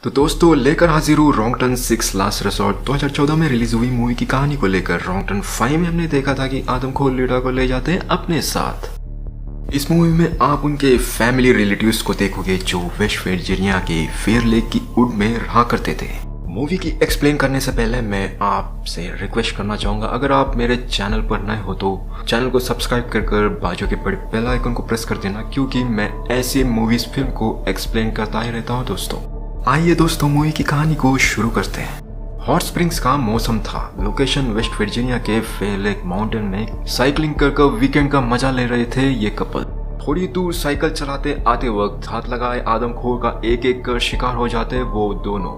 तो दोस्तों लेकर हाजिर हूँ रॉन्ग टर्न 6 लास्ट रिसोर्ट 2014 में रिलीज हुई मूवी की कहानी को लेकर। रॉन्ग टर्न 5 में हमने देखा था कि आदमखोर लीडा को ले जाते हैं अपने साथ। इस मूवी में आप उनके फैमिली रिलेटिव्स को देखोगे जो वेस्ट वर्जीनिया के फेयर लेक की वुड में रहा करते थे। मूवी की एक्सप्लेन करने से पहले मैं आपसे रिक्वेस्ट करना चाहूंगा, अगर आप मेरे चैनल पर नए हो तो चैनल को सब्सक्राइब कर बाजू के बड़े बेल आइकन को प्रेस कर देना, क्योंकि मैं ऐसे मूवीज फिल्म को एक्सप्लेन करता ही रहता हूँ। दोस्तों आइए दोस्तों मूवी की कहानी को शुरू करते हैं। हॉट स्प्रिंग्स का मौसम था। लोकेशन वेस्ट वर्जीनिया के फेयर लेक माउंटेन में साइकिलिंग कर वीकेंड का मजा ले रहे थे ये कपल। थोड़ी दूर साइकिल चलाते आते वक्त हाथ लगाए आदमखोर का एक एक कर शिकार हो जाते वो दोनों।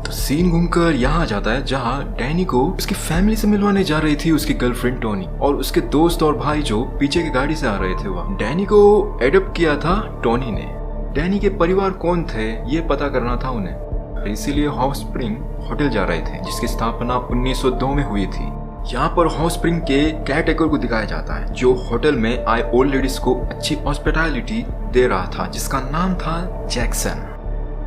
तो सीन घूमकर यहाँ जाता है जहाँ डैनी को उसकी फैमिली से मिलवाने जा रही थी उसकी गर्लफ्रेंड टोनी और उसके दोस्त और भाई जो पीछे की गाड़ी से आ रहे थे। वह डैनी को एडॉप्ट किया था टोनी ने। डैनी के परिवार कौन थे ये पता करना था उन्हें, इसीलिए हॉट स्प्रिंग होटल जा रहे थे जिसकी स्थापना 1902 में हुई थी। यहाँ पर हॉट स्प्रिंग के केयरटेकर को दिखाया जाता है जो होटल में आए ओल्ड लेडीज को अच्छी हॉस्पिटैलिटी दे रहा था, जिसका नाम था जैक्सन।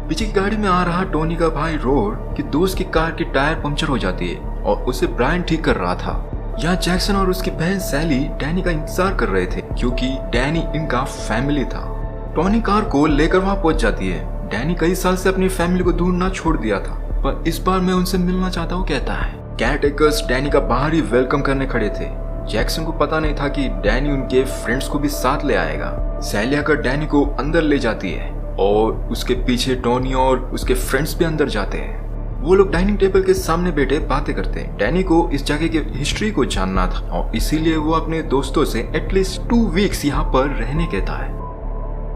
पीछे की गाड़ी में आ रहा टोनी का भाई रोड कि दोस्त की कार की टायर पंक्चर हो जाती है और उसे ब्रायन ठीक कर रहा था। यहाँ जैक्सन और उसकी बहन सैली डैनी का इंतजार कर रहे थे क्योंकि डैनी इनका फैमिली था। टोनी कार को लेकर वहां पहुंच जाती है। डैनी कई साल से अपनी फैमिली को ढूंढना छोड़ दिया था, पर इस बार मैं उनसे मिलना चाहता हूँ कहता है। केयरटेकर्स डैनी का बाहर ही वेलकम करने खड़े थे। जैक्सन को पता नहीं था कि डैनी उनके फ्रेंड्स को भी साथ ले आएगा। सैली आकर डैनी को अंदर ले जाती है और उसके पीछे टोनी और उसके फ्रेंड्स भी अंदर जाते हैं। वो लोग डाइनिंग टेबल के सामने बैठे बातें करते हैं। डैनी को इस जगह की हिस्ट्री को जानना था और इसीलिए वो अपने दोस्तों से एटलीस्ट 2 वीक्स यहाँ पर रहने कहता है।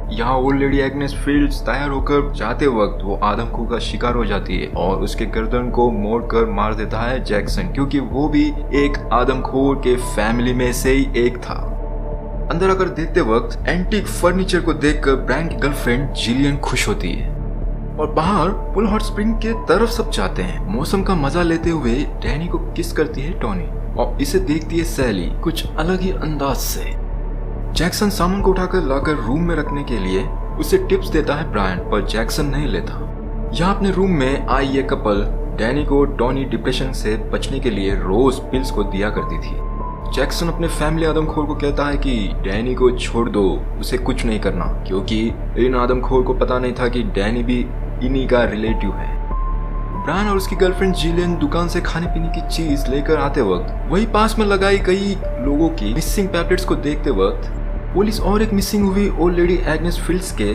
यहाँ ओल्ड लेडी एग्नेस फील्ड्स तैयार होकर जाते वक्त वो आदमखोर का शिकार हो जाती है और उसके गर्दन को मोड़कर मार देता है जैक्सन, क्योंकि वो भी एक आदमखोर के फैमिली में से ही एक था। अंदर आकर देखते वक्त एंटीक फर्नीचर को देखकर ब्रायन की गर्लफ्रेंड जिलियन खुश होती है और बाहर पुल हॉट स्प्रिंग के तरफ सब जाते हैं। मौसम का मजा लेते हुए डैनी को किस करती है टोनी और इसे देखती है सैली कुछ अलग ही अंदाज से। जैक्सन सामान को उठाकर लाकर रूम में रखने के लिए उसे टिप्स देता है ब्रायन, पर जैक्सन नहीं लेता। यहाँ अपने रूम में आई ये कपल डैनी को टोनी डिप्रेशन से बचने के लिए रोज पिल्स को दिया करती थी। जैक्सन अपने फैमिली आदमखोर को कहता है कि डैनी को छोड़ दो, उसे कुछ नहीं करना, क्योंकि इन आदमखोर को पता नहीं था कि डैनी भी इन्हीं का रिलेटिव है। ब्रायन और उसकी गर्लफ्रेंड जिलियन दुकान से खाने पीने की चीज लेकर आते वक्त वही पास में लगाई कई लोगों की मिसिंग पैम्पलेट्स को देखते वक्त पुलिस और एक मिसिंग हुई ओल्ड लेडी एग्नेस फील्ड्स के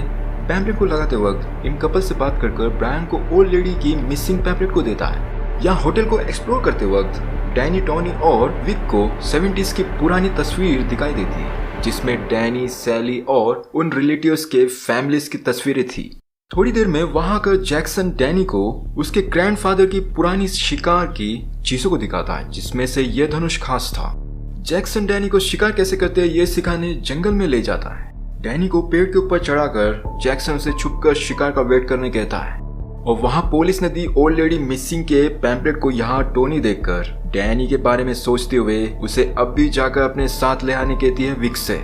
पैम्पलेट को लगाते वक्त इन कपल से बात कर ब्रायन को ओल्ड लेडी की मिसिंग पैम्पलेट को देता है। यहाँ होटल को एक्सप्लोर करते वक्त डैनी, टोनी और विक को 70s की पुरानी तस्वीर दिखाई देती है जिसमें डैनी, सैली और उन रिलेटिव्स के फैमिलीज की तस्वीरें थी। थोड़ी देर में वहां कर जैक्सन डैनी को उसके ग्रैंडफादर की पुरानी शिकार की चीजों को दिखाता है जिसमें से यह धनुष खास था। जैक्सन डैनी को शिकार कैसे करते हैं ये सिखाने जंगल में ले जाता है। डैनी को पेड़ के ऊपर चढ़ाकर जैक्सन से छुपकर शिकार का वेट करने कहता है और वहां पुलिस ने दी ओल्ड लेडी मिसिंग के पैम्पलेट को। यहाँ टोनी देखकर डैनी के बारे में सोचते हुए उसे अब भी जाकर अपने साथ ले आने कहती है विक से।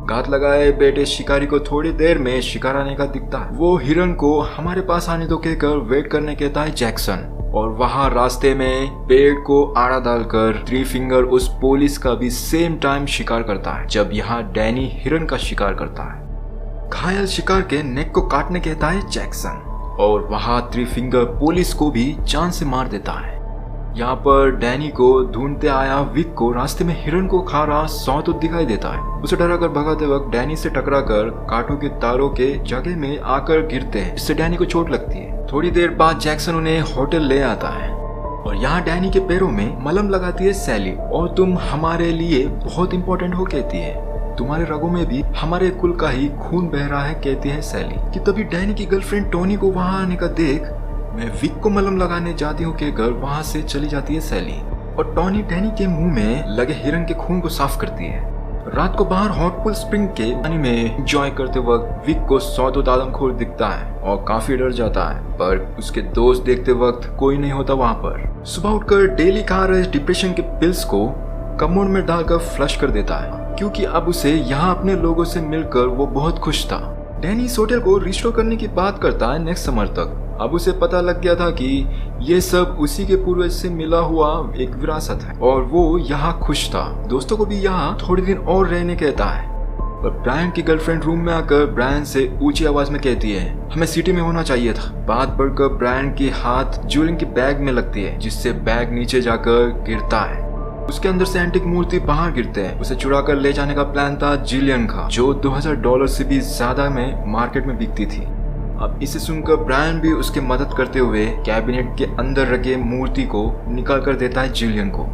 घात लगाए बेटे शिकारी को थोड़ी देर में शिकार आने का दिखता है। वो हिरन को हमारे पास आने दो कहकर वेट करने कहता है जैक्सन और वहां रास्ते में पेड़ को आड़ा डालकर 3 फिंगर उस पुलिस का भी सेम टाइम शिकार करता है जब यहाँ डैनी हिरन का शिकार करता है। घायल शिकार के नेक को काटने कहता है जैक्सन और वहां 3 फिंगर पुलिस को भी जान से मार देता है। यहाँ पर डैनी को ढूंढते आया विक को रास्ते में हिरन को खा रहा सौतुत दिखाई देता है। उसे डराकर भगाते वक्त डैनी से टकराकर कांटों के तारों के जगह में आकर गिरते हैं, जिससे डैनी को चोट लगती है। थोड़ी देर बाद जैक्सन उन्हें होटल ले आता है और यहाँ डैनी के पैरों में मलहम लगाती है सैली और तुम हमारे लिए बहुत इंपॉर्टेंट हो कहती है। तुम्हारे रगों में भी हमारे कुल का ही खून बह रहा है कहती है सैली। कि तभी डैनी की गर्लफ्रेंड टोनी को वहां आने का देख मैं विक को मलहम लगाने जाती हूँ कहकर वहां से चली जाती है सैली और टोनी डैनी के मुंह में लगे हिरन के खून को साफ करती है। रात को बाहर हॉट पुल स्प्रिंग के पानी में एंजॉय करते वक्त विक को सौतुत आदमखोर दिखता है और काफी डर जाता है, पर उसके दोस्त देखते वक्त कोई नहीं होता वहां पर। सुबह उठकर डेली खा रहे डिप्रेशन के पिल्स को कमोड में डालकर फ्लश कर देता है क्योंकि अब उसे यहाँ अपने लोगों से मिलकर वो बहुत खुश था। डैनी इस होटल को रिस्टोर करने की बात करता है नेक्स्ट समर तक। अब उसे पता लग गया था कि ये सब उसी के पूर्वज से मिला हुआ एक विरासत है और वो यहाँ खुश था। दोस्तों को भी यहाँ थोड़े दिन और रहने कहता है। पर ब्रायन की गर्लफ्रेंड रूम में आकर ब्रायन से ऊंची आवाज में कहती है, हमें सिटी में होना चाहिए था। बात बढ़कर ब्रायन की हाथ जूलियन की बैग में लगती है, जिससे बैग नीचे जाकर गिरता है। उसके अंदर से एंटिक मूर्ति बाहर गिरते हैं। उसे चुरा कर ले जाने का प्लान था जिलियन का, जो $2000 से भी ज्यादा में मार्केट में बिकती थी। अब इसे सुनकर ब्रायन भी उसकी मदद करते हुए कैबिनेट के अंदर रखे मूर्ति को निकाल कर देता है जिलियन को।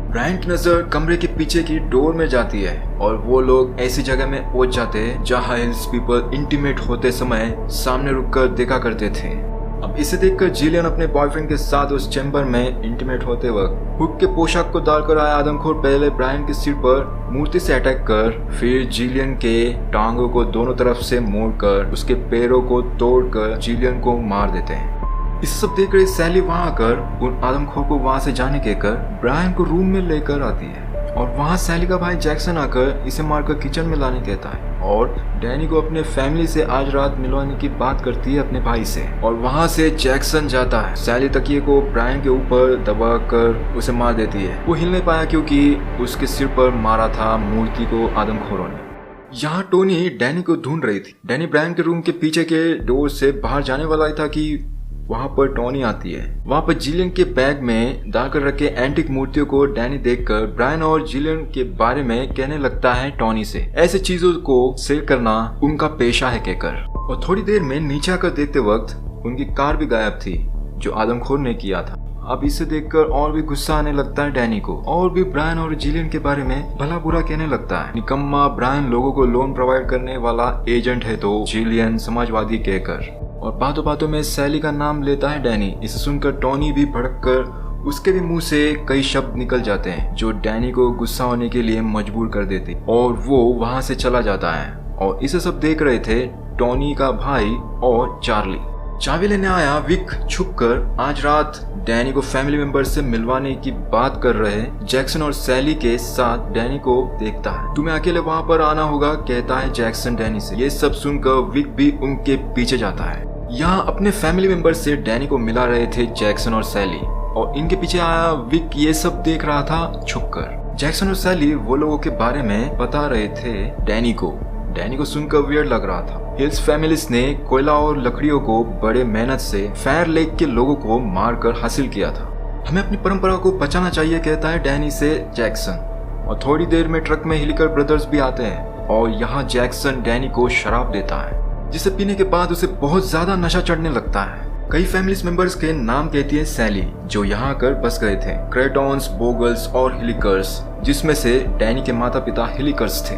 ब्रायन की नजर कमरे के पीछे की डोर में जाती है और वो लोग ऐसी जगह में पहुंच जाते हैं जहां हिल्स पीपल इंटीमेट होते समय सामने रुककर देखा करते थे। अब इसे देखकर जिलियन अपने बॉयफ्रेंड के साथ उस चैम्बर में इंटीमेट होते वक्त हुक के पोशाक को डालकर आया आदमखोर पहले ब्रायन के सिर पर मूर्ति से अटैक कर फिर जिलियन के टांगों को दोनों तरफ से मोड़कर उसके पैरों को तोड़कर जिलियन को मार देते हैं। इस सब देख रही सैली वहां आकर उन आदमखोर को वहां से जाने कहकर ब्रायन को रूम में लेकर आती है और वहां सैली का भाई जैक्सन आकर इसे मारकर किचन में लाने कहता है और डैनी को अपने फैमिली से आज रात मिलवाने की बात करती है अपने भाई से। और वहां से जैक्सन जाता है। सैली तकिए को ब्रायन के ऊपर दबाकर उसे मार देती है। वो हिल नहीं पाया क्योंकि उसके सिर पर मारा था मूर्ति को आदमखोरों ने। यहाँ टोनी डैनी को ढूंढ रही थी। डैनी ब्रायन के रूम के पीछे के डोर से बाहर जाने वाला ही था कि वहां पर टोनी आती है। वहां पर जिलियन के बैग में डालकर रखे एंटिक मूर्तियों को डैनी देखकर ब्रायन और जिलियन के बारे में कहने लगता है टोनी से, ऐसे चीजों को सेल करना उनका पेशा है कहकर। और थोड़ी देर में नीचे आकर देखते वक्त उनकी कार भी गायब थी जो आदमखोर ने किया था। अब इसे देखकर और भी गुस्सा आने लगता है डैनी को और भी ब्रायन और जिलियन के बारे में भला बुरा कहने लगता है। निकम्मा ब्रायन लोगों को लोन प्रोवाइड करने वाला एजेंट है तो जिलियन समाजवादी कहकर। और बातों बातों में सैली का नाम लेता है डैनी। इसे सुनकर टोनी भी भड़क कर उसके भी मुंह से कई शब्द निकल जाते हैं जो डैनी को गुस्सा होने के लिए मजबूर कर देते और वो वहां से चला जाता है। और इसे सब देख रहे थे टोनी का भाई और चार्ली। चाबी लेने आया विक छुपकर आज रात डैनी को फैमिली मेंबर से मिलवाने की बात कर रहे जैक्सन और सैली के साथ डैनी को देखता है। तुम्हें अकेले वहां पर आना होगा कहता है जैक्सन डैनी से। ये सब सुनकर विक भी उनके पीछे जाता है। यहाँ अपने फैमिली मेंबर से डैनी को मिला रहे थे जैक्सन और सैली और इनके पीछे आया विक ये सब देख रहा था छुपकर। जैक्सन और सैली वो लोगों के बारे में बता रहे थे डैनी को। डैनी को सुनकर वियर्ड लग रहा था। हिल्स फैमिलीज ने कोयला और लकड़ियों को बड़े मेहनत से फायर लेक के लोगों को मारकर हासिल किया था। हमें अपनी परंपरा को बचाना चाहिए कहता है डैनी से जैक्सन। और थोड़ी देर में ट्रक में हिलिकर ब्रदर्स भी आते हैं और यहाँ जैक्सन डैनी को शराब देता है जिसे पीने के बाद उसे बहुत ज्यादा नशा चढ़ने लगता है। कई फैमिलीज मेंबर्स के नाम कहती है सैली जो यहाँ आकर बस गए थे, क्रेटॉन्स, बोगल्स और हिलिकर्स, जिसमें से डैनी के माता पिता हिलिकर्स थे।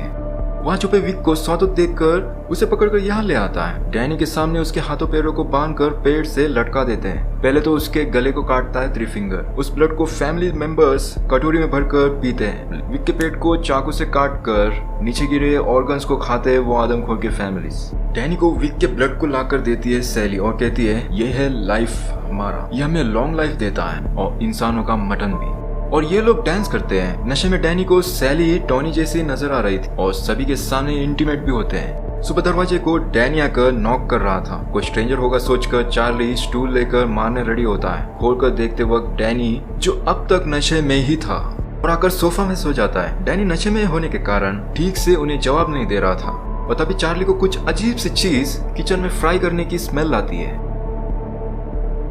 वहाँ छुपे विक को स्वागत देखकर उसे पकड़कर यहाँ ले आता है। डैनी के सामने उसके हाथों पैरों को बांधकर पेड़ से लटका देते हैं। पहले तो उसके गले को काटता है 3 फिंगर। उस ब्लड को फैमिली मेंबर्स कटोरी में भरकर पीते हैं। विक के पेट को चाकू से काटकर नीचे गिरे ऑर्गन्स को खाते हैं वो आदमखोर के फैमिलीज। डैनी को विक के ब्लड को लाकर देती है सैली और कहती है ये है लाइफ हमारा, ये हमें लॉन्ग लाइफ देता है और इंसानों का मटन भी। और ये लोग डांस करते हैं। नशे में डैनी को सैली टोनी जैसी नजर आ रही थी और सभी के सामने इंटीमेट भी होते हैं। सुबह दरवाजे को डैनी आकर नॉक कर रहा था। कोई स्ट्रेंजर होगा सोचकर चार्ली स्टूल लेकर मारने रेडी होता है। खोलकर देखते वक्त डैनी जो अब तक नशे में ही था और आकर सोफा में सो जाता है। डैनी नशे में होने के कारण ठीक से उन्हें जवाब नहीं दे रहा था और तभी चार्ली को कुछ अजीब सी चीज किचन में फ्राई करने की स्मेल आती है।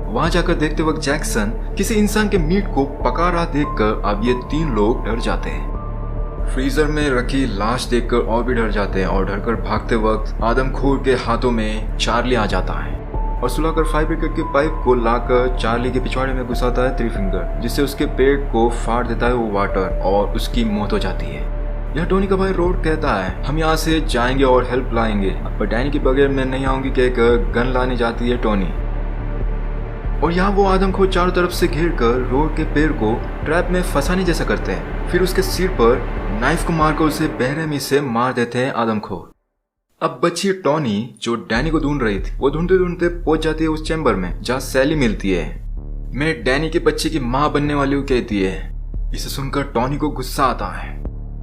वहां जाकर देखते वक्त जैक्सन किसी इंसान के मीट को पका रहा देखकर अब ये 3 लोग डर जाते हैं। फ्रीजर में रखी लाश देखकर और भी डर जाते हैं और डरकर भागते वक्त आदमखोर के हाथों में चार्ली आ जाता है और सुलाकर फायर ब्रिगेड के पाइप को लाकर चार्ली के पिछवाड़े में घुसाता है 3 फिंगर, जिससे उसके पेट को फाड़ देता है वो वाटर और उसकी मौत हो जाती है। यह टोनी का भाई रोड कहता है हम यहाँ से जाएंगे और हेल्प लाएंगे, पर डैनी के बगैर मैं नहीं आऊंगी कहकर गन लाने जाती है टोनी। और यहाँ वो आदमखोर चारों तरफ से घेर कर रोड के पैर को ट्रैप में फंसाने जैसा करते हैं। फिर उसके सिर पर नाइफ को मारकर उसे बेरहमी से मार देते हैं आदमखोर। अब बची टोनी जो डैनी को ढूंढ रही थी। वो ढूंढते ढूंढते पहुंच जाती है उस चैम्बर में जहाँ सैली मिलती है। मैं डैनी के बच्चे की माँ बनने वाली हूँ कहती है। इसे सुनकर टोनी को गुस्सा आता है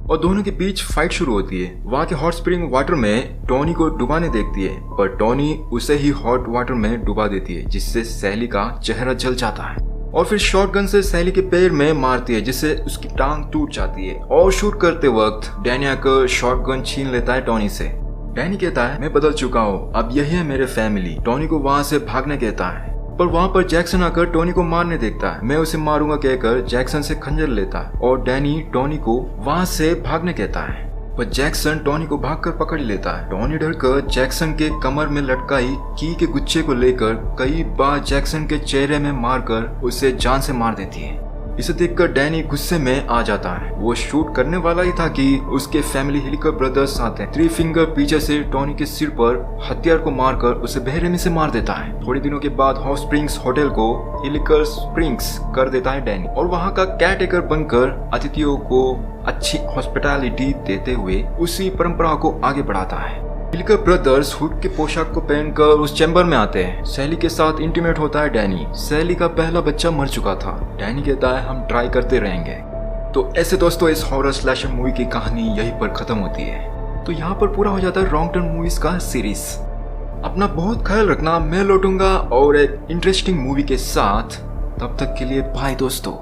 और दोनों के बीच फाइट शुरू होती है। वहाँ के हॉट स्प्रिंग वाटर में टोनी को डुबाने देखती है, पर टोनी उसे ही हॉट वाटर में डुबा देती है, जिससे सैली का चेहरा जल जाता है और फिर शॉटगन से सैली के पैर में मारती है, जिससे उसकी टांग टूट जाती है। और शूट करते वक्त डैनी आकर शॉटगन छीन लेता है टोनी से। डैनी कहता है मैं बदल चुका हूँ, अब यही है मेरे फैमिली। टोनी को वहाँ से भागने कहता है, पर वहाँ पर जैक्सन आकर टोनी को मारने देखता है। मैं उसे मारूंगा कहकर जैक्सन से खंजर लेता है और डैनी टोनी को वहाँ से भागने कहता है, पर जैक्सन टोनी को भागकर पकड़ लेता है। टोनी डरकर जैक्सन के कमर में लटकाई की के गुच्छे को लेकर कई बार जैक्सन के चेहरे में मारकर उसे जान से मार देती है। इसे देखकर डैनी गुस्से में आ जाता है। वो शूट करने वाला ही था कि उसके फैमिली हिलिकर ब्रदर्स आते हैं। थ्री फिंगर पीछे से टोनी के सिर पर हथियार को मारकर उसे बेरहमी से मार देता है। थोड़े दिनों के बाद हॉट स्प्रिंग्स होटल को हिलिकर स्प्रिंग्स कर देता है डैनी और वहाँ का केयरटेकर बनकर अतिथियों को अच्छी हॉस्पिटैलिटी देते हुए उसी परंपरा को आगे बढ़ाता है। हिलिकर ब्रदर्स हुड के पोशाक को पहनकर उस चैम्बर में आते हैं। सैली के साथ इंटीमेट होता है डैनी। सैली का पहला बच्चा मर चुका था। डैनी कहता है हम ट्राई करते रहेंगे। तो ऐसे दोस्तों इस हॉरर स्लैशर मूवी की कहानी यहीं पर खत्म होती है। तो यहाँ पर पूरा हो जाता है रॉन्ग टर्न मूवीज का सीरीज। अपना बहुत ख्याल रखना, मैं लौटूंगा और एक इंटरेस्टिंग मूवी के साथ। तब तक के लिए बाय दोस्तों।